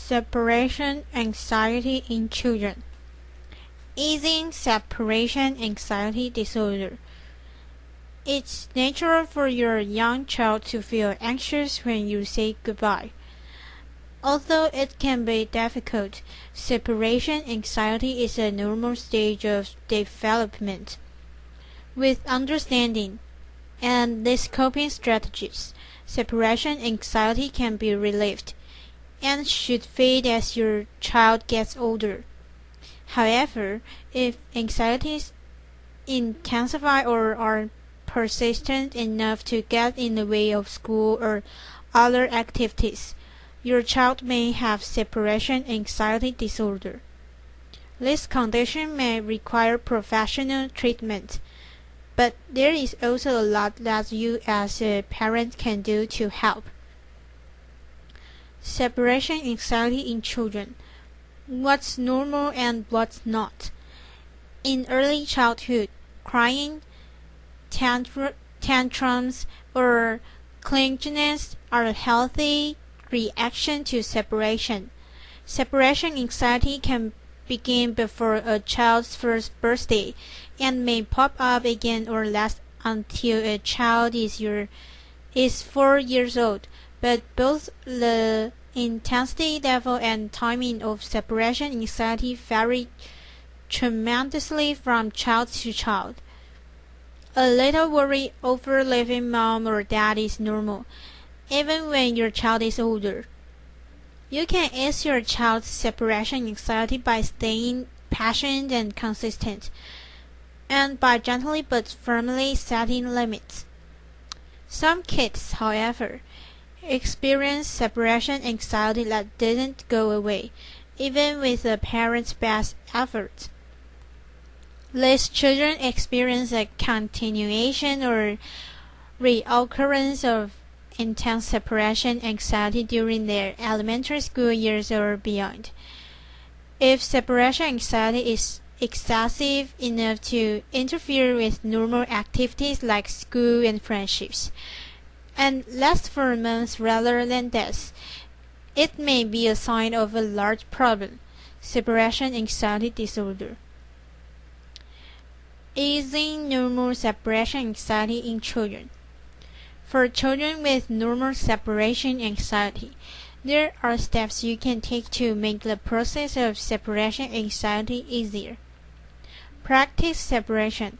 Separation anxiety in children. Easing separation anxiety disorder. It's natural for your young child to feel anxious when you say goodbye. Although it can be difficult, separation anxiety is a normal stage of development. With understanding and these coping strategies, separation anxiety can be relieved and should fade as your child gets older. However, if anxieties intensify or are persistent enough to get in the way of school or other activities, your child may have separation anxiety disorder. This condition may require professional treatment, but there is also a lot that you as a parent can do to help. Separation anxiety in children. What's normal and what's not? In early childhood, crying, tantrums, or clinginess are a healthy reaction to separation. Separation anxiety can begin before a child's first birthday and may pop up again or last until a child is 4 years old, but both the intensity level and timing of separation anxiety vary tremendously from child to child. A little worry over leaving mom or dad is normal, even when your child is older. You can ease your child's separation anxiety by staying patient and consistent, and by gently but firmly setting limits. Some kids, however, experience separation anxiety that doesn't go away, even with a parent's best efforts. These children experience a continuation or reoccurrence of intense separation anxiety during their elementary school years or beyond. If separation anxiety is excessive enough to interfere with normal activities like school and friendships, and lasts for months rather than days, it may be a sign of a large problem, separation anxiety disorder. Easing normal separation anxiety in children. For children with normal separation anxiety, there are steps you can take to make the process of separation anxiety easier. Practice separation.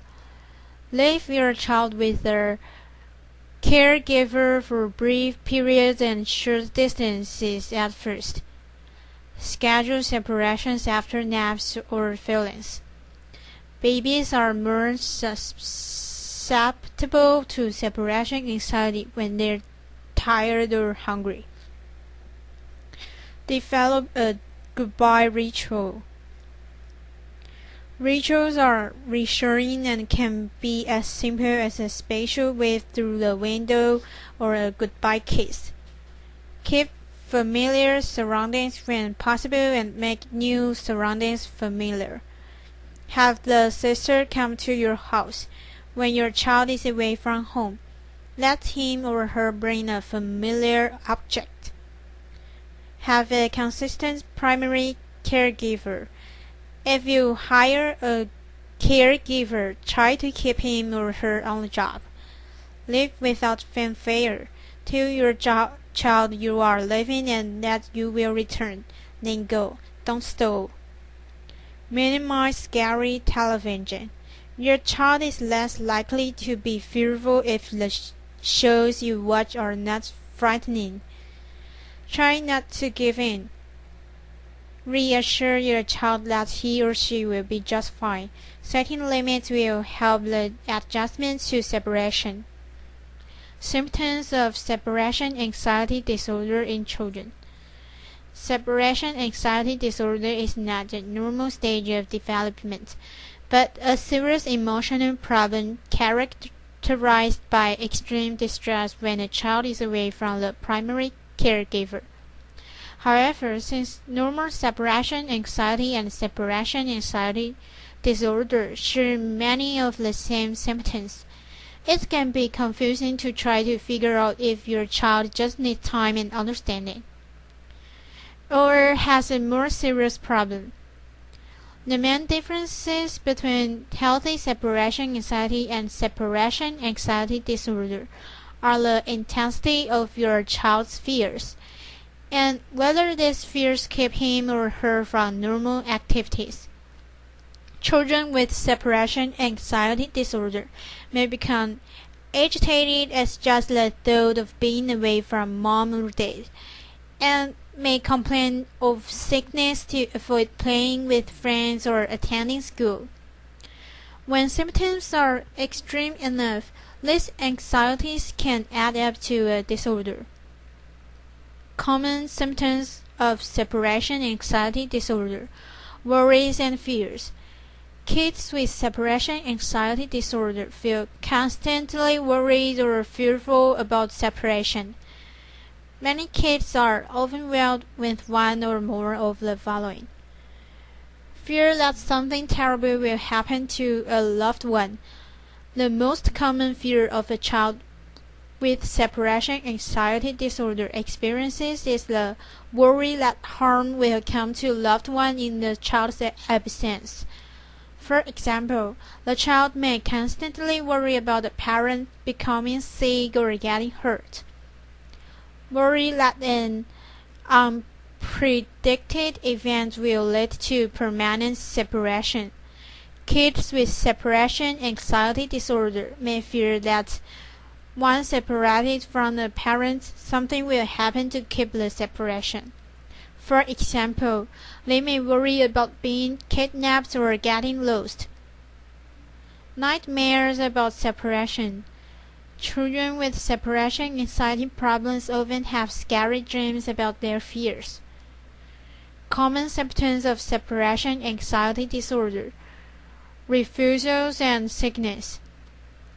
Leave your child with their caregiver for brief periods and short distances at first. Schedule separations after naps or feelings. Babies are more susceptible to separation anxiety when they're tired or hungry. Develop a goodbye ritual. Rituals are reassuring and can be as simple as a special wave through the window or a goodbye kiss. Keep familiar surroundings when possible and make new surroundings familiar. Have the sister come to your house. When your child is away from home, let him or her bring a familiar object. Have a consistent primary caregiver. If you hire a caregiver, try to keep him or her on the job. Leave without fanfare. Tell your child you are leaving and that you will return. Then go. Don't stall. Minimize scary television. Your child is less likely to be fearful if the shows you watch are not frightening. Try not to give in. Reassure your child that he or she will be just fine. Setting limits will help the adjustment to separation. Symptoms of separation anxiety disorder in children. Separation anxiety disorder is not a normal stage of development, but a serious emotional problem characterized by extreme distress when a child is away from the primary caregiver. However, since normal separation anxiety and separation anxiety disorder share many of the same symptoms, it can be confusing to try to figure out if your child just needs time and understanding. or has a more serious problem. The main differences between healthy separation anxiety and separation anxiety disorder are the intensity of your child's fears, and whether these fears keep him or her from normal activities. Children with separation anxiety disorder may become agitated at just the thought of being away from mom or dad, and may complain of sickness to avoid playing with friends or attending school. When symptoms are extreme enough, these anxieties can add up to a disorder. Common symptoms of separation anxiety disorder: worries and fears. Kids with separation anxiety disorder feel constantly worried or fearful about separation. Many kids are overwhelmed with one or more of the following: fear that something terrible will happen to a loved one. The most common fear of a child with separation anxiety disorder experiences is the worry that harm will come to a loved one in the child's absence. For example, the child may constantly worry about a parent becoming sick or getting hurt. Worry that an unpredicted event will lead to permanent separation. Kids with separation anxiety disorder may fear that once separated from the parents, something will happen to keep the separation. For example, they may worry about being kidnapped or getting lost. Nightmares about separation. Children with separation anxiety problems often have scary dreams about their fears. Common symptoms of separation anxiety disorder: refusals and sickness.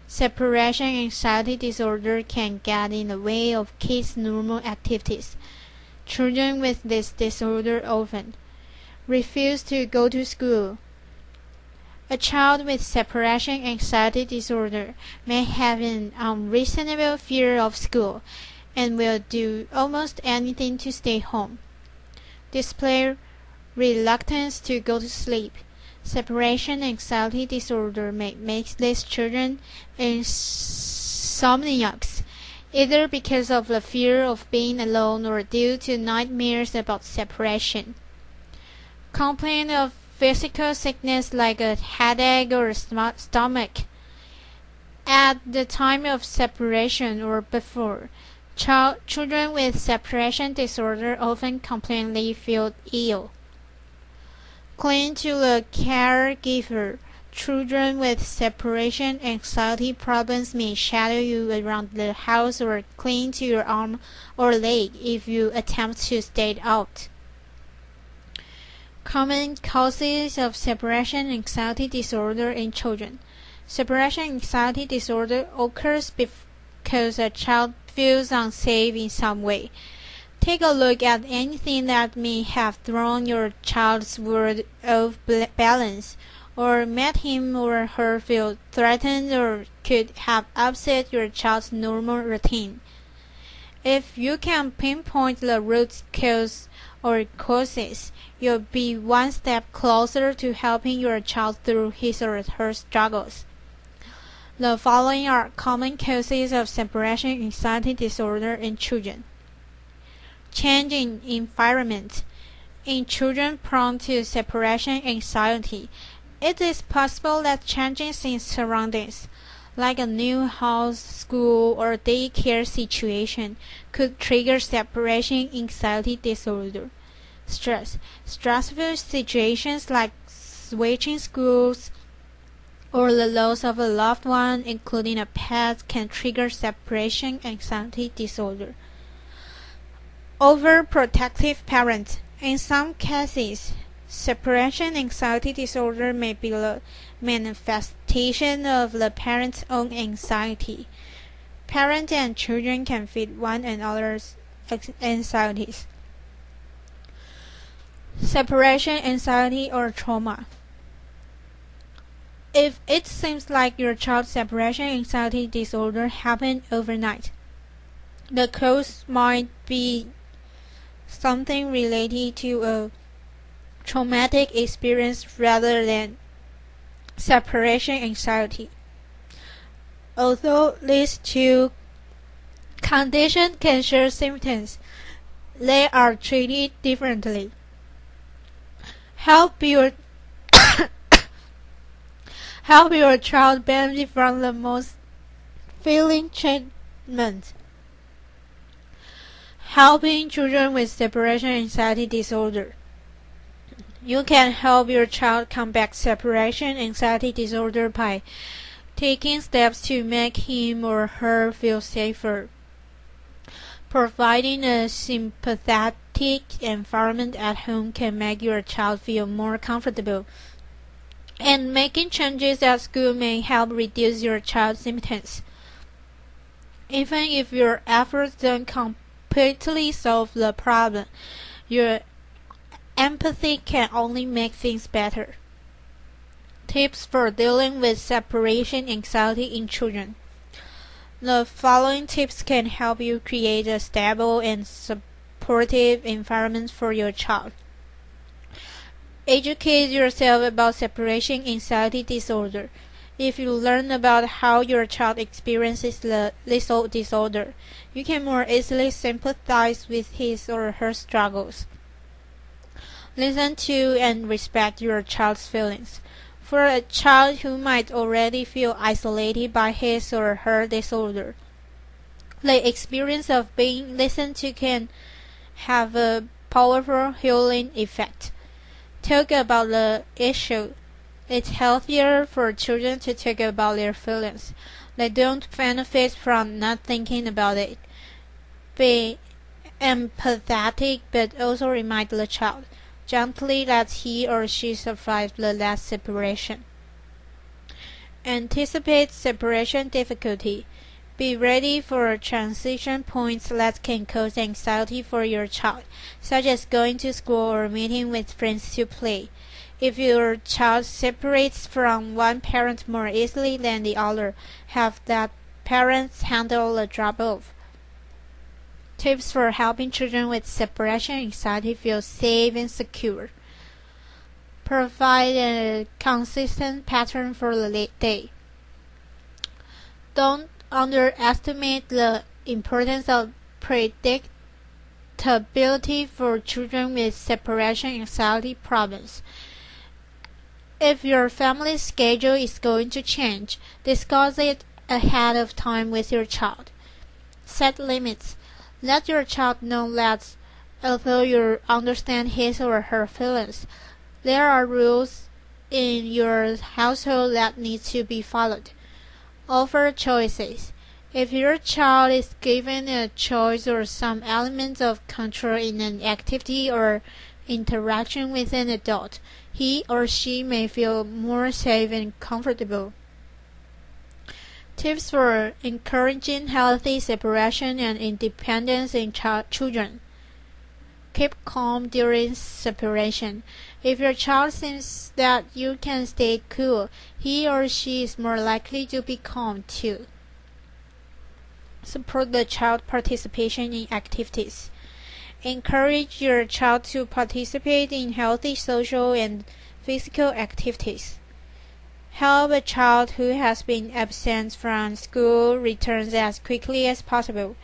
Separation anxiety disorder can get in the way of kids' normal activities. Children with this disorder often refuse to go to school. A child with separation anxiety disorder may have an unreasonable fear of school and will do almost anything to stay home. Display reluctance to go to sleep. Separation anxiety disorder may make these children insomniacs, either because of the fear of being alone or due to nightmares about separation. Complain of physical sickness like a headache or stomach at the time of separation or before. Children with separation disorder often complain they feel ill. Cling to a caregiver. Children with separation anxiety problems may shadow you around the house or cling to your arm or leg if you attempt to stay out. Common causes of separation anxiety disorder in children. Separation anxiety disorder occurs because a child feels unsafe in some way. Take a look at anything that may have thrown your child's world off balance, or made him or her feel threatened, or could have upset your child's normal routine. If you can pinpoint the root cause or causes, you'll be one step closer to helping your child through his or her struggles. The following are common causes of separation anxiety disorder in children. Change in environment. In children prone to separation anxiety, it is possible that changes in surroundings, like a new house, school, or daycare situation, could trigger separation anxiety disorder. Stress. Stressful situations like switching schools or the loss of a loved one, including a pet, can trigger separation anxiety disorder. Overprotective parents. In some cases, separation anxiety disorder may be the manifestation of the parent's own anxiety. Parents and children can feed one another's anxieties. Separation anxiety or trauma. If it seems like your child's separation anxiety disorder happened overnight, the cause might be something related to a traumatic experience rather than separation anxiety. Although these two conditions can share symptoms, they are treated differently. Help your help your child benefit from the most filling treatment. Helping children with separation anxiety disorder. You can help your child combat separation anxiety disorder by taking steps to make him or her feel safer. Providing a sympathetic environment at home can make your child feel more comfortable, and making changes at school may help reduce your child's symptoms. Even if your efforts don't completely solve the problem, your empathy can only make things better. Tips for dealing with separation anxiety in children. The following tips can help you create a stable and supportive environment for your child. Educate yourself about separation anxiety disorder. If you learn about how your child experiences this disorder, you can more easily sympathize with his or her struggles. Listen to and respect your child's feelings. For a child who might already feel isolated by his or her disorder, the experience of being listened to can have a powerful healing effect. Talk about the issue. It's healthier for children to talk about their feelings. They don't benefit from not thinking about it. Be empathetic, but also remind the child gently that he or she survived the last separation. Anticipate separation difficulty. Be ready for transition points that can cause anxiety for your child, such as going to school or meeting with friends to play. If your child separates from one parent more easily than the other, have that parent handle the drop-off. Tips for helping children with separation anxiety feel safe and secure. Provide a consistent pattern for the day. Don't underestimate the importance of predictability for children with separation anxiety problems. If your family's schedule is going to change, discuss it ahead of time with your child. Set limits. Let your child know that although you understand his or her feelings, there are rules in your household that need to be followed. Offer choices. If your child is given a choice or some element of control in an activity or interaction with an adult, he or she may feel more safe and comfortable. Tips for encouraging healthy separation and independence in children. Keep calm during separation. If your child seems that you can stay cool, he or she is more likely to be calm too. Support the child participation in activities. Encourage your child to participate in healthy social and physical activities. Help a child who has been absent from school return as quickly as possible.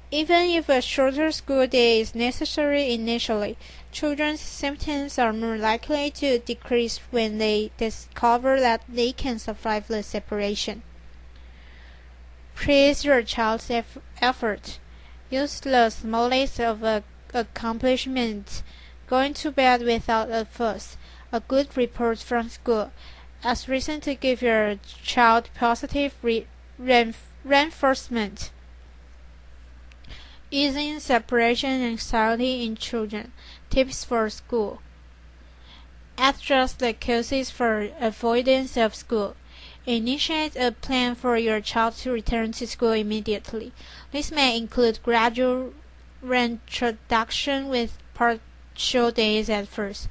Even if a shorter school day is necessary initially, children's symptoms are more likely to decrease when they discover that they can survive the separation. Praise your child's effort. Use the smallest of accomplishments, going to bed without a fuss, a good report from school, as reason to give your child positive reinforcement. Easing separation anxiety in children. Tips for school. Address the causes for avoidance of school. Initiate a plan for your child to return to school immediately. This may include gradual reintroduction with partial days at first.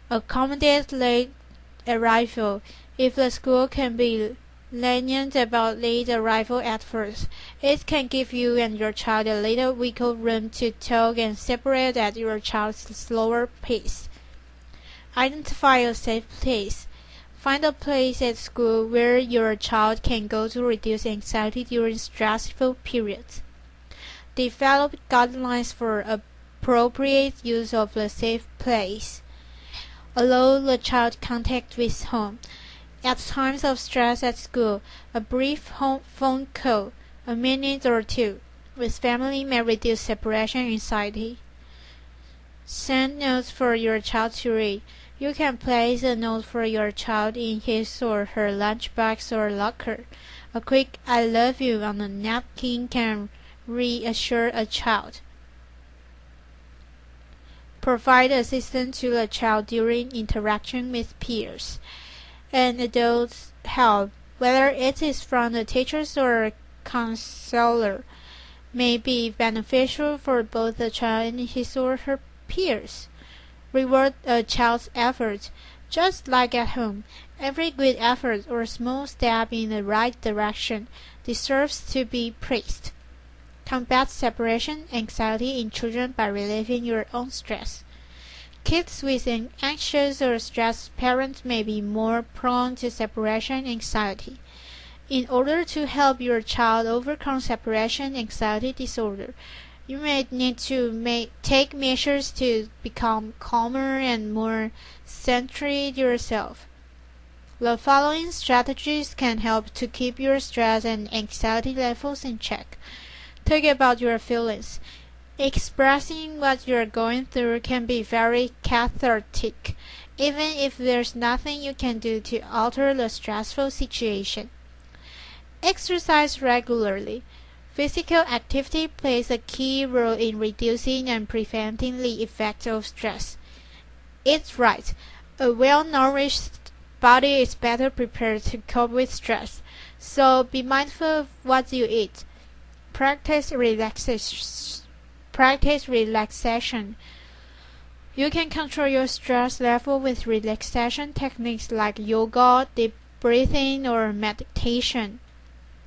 Accommodate late arrival. If the school can be lenient about late arrival at first. It can give you and your child a little wiggle room to talk and separate at your child's slower pace. Identify a safe place. Find a place at school where your child can go to reduce anxiety during stressful periods. Develop guidelines for appropriate use of the safe place. Allow the child contact with home. At times of stress at school, a brief phone call, a minute or two, with family may reduce separation anxiety. Send notes for your child to read. You can place a note for your child in his or her lunchbox or locker. A quick "I love you" on a napkin can reassure a child. Provide assistance to the child during interaction with peers and adults' help, whether it is from the teachers or a counselor, may be beneficial for both the child and his or her peers. Reward a child's effort. Just like at home, every good effort or small step in the right direction deserves to be praised. Combat separation anxiety in children by relieving your own stress. Kids with an anxious or stressed parent may be more prone to separation anxiety. In order to help your child overcome separation anxiety disorder, you may need to take measures to become calmer and more centered yourself. The following strategies can help to keep your stress and anxiety levels in check. Talk about your feelings. Expressing what you're going through can be very cathartic, even if there's nothing you can do to alter the stressful situation. Exercise regularly. Physical activity plays a key role in reducing and preventing the effects of stress. Eat right. A well-nourished body is better prepared to cope with stress, so be mindful of what you eat. Practice relaxation. You can control your stress level with relaxation techniques like yoga, deep breathing, or meditation.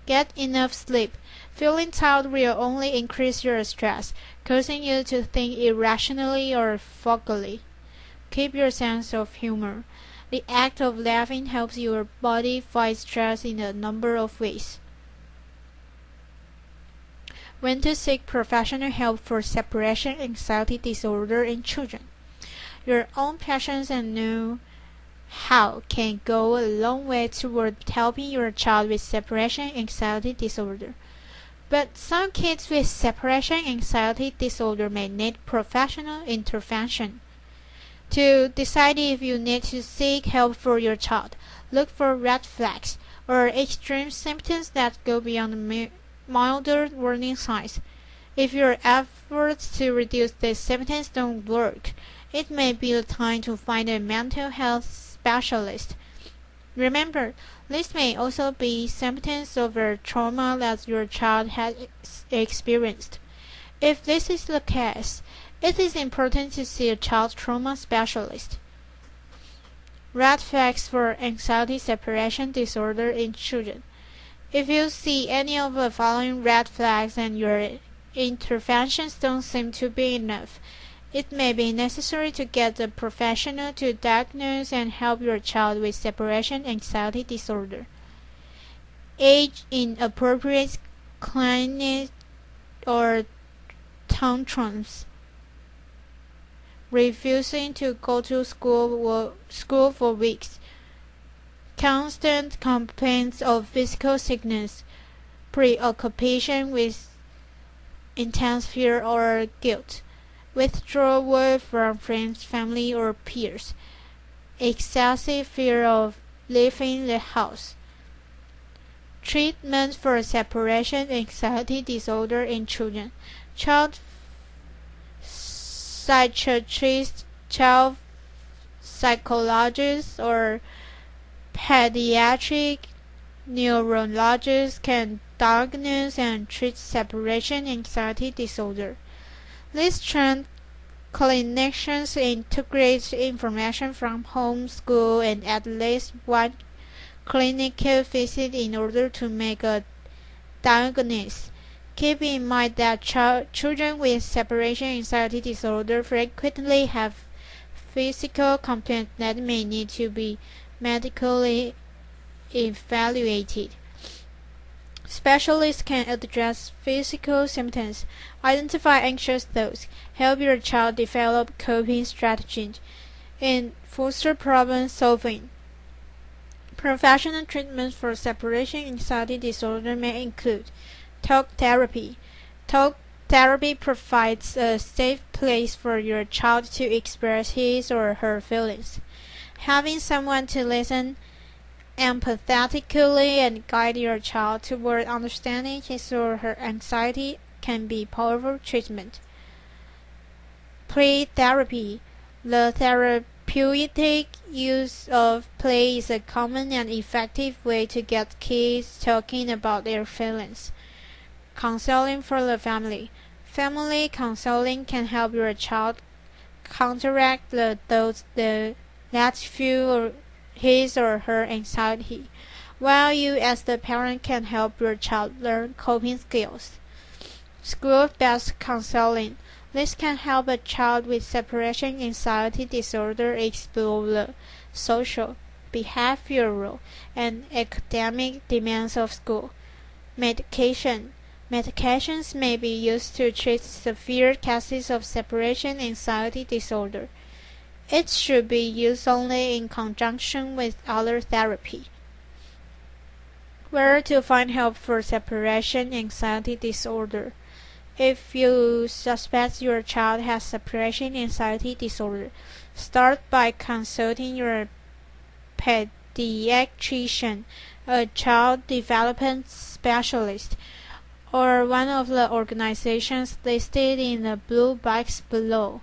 Get enough sleep. Feeling tired will only increase your stress, causing you to think irrationally or foggily. Keep your sense of humor. The act of laughing helps your body fight stress in a number of ways. When to seek professional help for separation anxiety disorder in children. Your own passions and know-how can go a long way toward helping your child with separation anxiety disorder. But some kids with separation anxiety disorder may need professional intervention. To decide if you need to seek help for your child, look for red flags or extreme symptoms that go beyond the milder warning signs. If your efforts to reduce these symptoms don't work, it may be the time to find a mental health specialist. Remember, this may also be symptoms of a trauma that your child has experienced. If this is the case, it is important to see a child trauma specialist. Red flags for anxiety separation disorder in children. If you see any of the following red flags and your interventions don't seem to be enough, it may be necessary to get a professional to diagnose and help your child with separation anxiety disorder. Age inappropriate clinginess or tantrums. Refusing to go to school for weeks. Constant complaints of physical sickness, preoccupation with intense fear or guilt, withdrawal from friends, family, or peers, excessive fear of leaving the house. Treatment for separation anxiety disorder in children. Child psychiatrists, child psychologists, or pediatric neurologists can diagnose and treat separation anxiety disorder. These trained clinicians integrate information from home, school, and at least one clinical visit in order to make a diagnosis. Keep in mind that children with separation anxiety disorder frequently have physical complaints that may need to be medically evaluated. Specialists can address physical symptoms, identify anxious thoughts, help your child develop coping strategies, and foster problem solving. Professional treatments for separation anxiety disorder may include talk therapy. Talk therapy provides a safe place for your child to express his or her feelings. Having someone to listen empathetically and guide your child toward understanding his or her anxiety can be powerful treatment. Play therapy. The therapeutic use of play is a common and effective way to get kids talking about their feelings. Counseling for the family. Family counseling can help your child counteract the thoughts that fuel his or her anxiety, while you as the parent can help your child learn coping skills. School-based counseling. This can help a child with separation anxiety disorder explore the social, behavioral, and academic demands of school. Medication. Medications may be used to treat severe cases of separation anxiety disorder. It should be used only in conjunction with other therapy. Where to find help for separation anxiety disorder? If you suspect your child has separation anxiety disorder, start by consulting your pediatrician, a child development specialist, or one of the organizations listed in the blue box below.